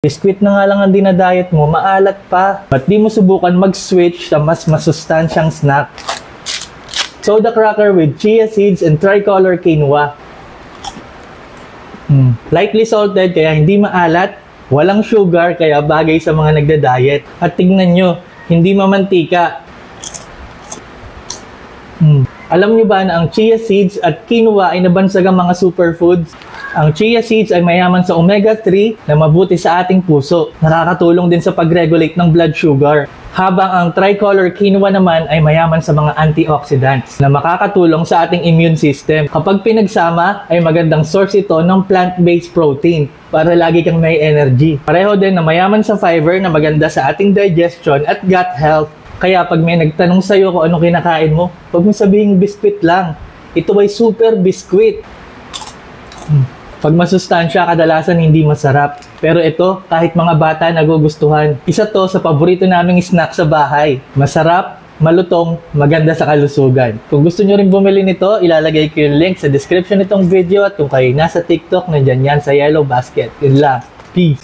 Biskwit na nga lang ang dinadayet mo, maalat pa. Ba't di mo subukan mag-switch sa mas masustansyang snack? Soda cracker with chia seeds and tricolor quinoa. Lightly salted kaya hindi maalat, walang sugar kaya bagay sa mga nagda-diet. At tignan nyo, hindi mamantika. Alam nyo ba na ang chia seeds at quinoa ay nabansagang mga superfoods? Ang chia seeds ay mayaman sa omega-3 na mabuti sa ating puso. Nakakatulong din sa pag-regulate ng blood sugar. Habang ang tricolor quinoa naman ay mayaman sa mga antioxidants na makakatulong sa ating immune system. Kapag pinagsama ay magandang source ito ng plant-based protein para lagi kang may energy. Pareho din na mayaman sa fiber na maganda sa ating digestion at gut health. Kaya pag may nagtanong sa'yo kung anong kinakain mo, huwag mo sabihin biskwit lang. Ito ay super biskwit. Pag masustansya, kadalasan hindi masarap. Pero ito, kahit mga bata nagugustuhan. Isa to sa paborito naming snack sa bahay. Masarap, malutong, maganda sa kalusugan. Kung gusto nyo rin bumili nito, ilalagay ko yung link sa description nitong video. At kung kayo nasa TikTok, nandyan yan sa yellow basket. Yun lang. Peace!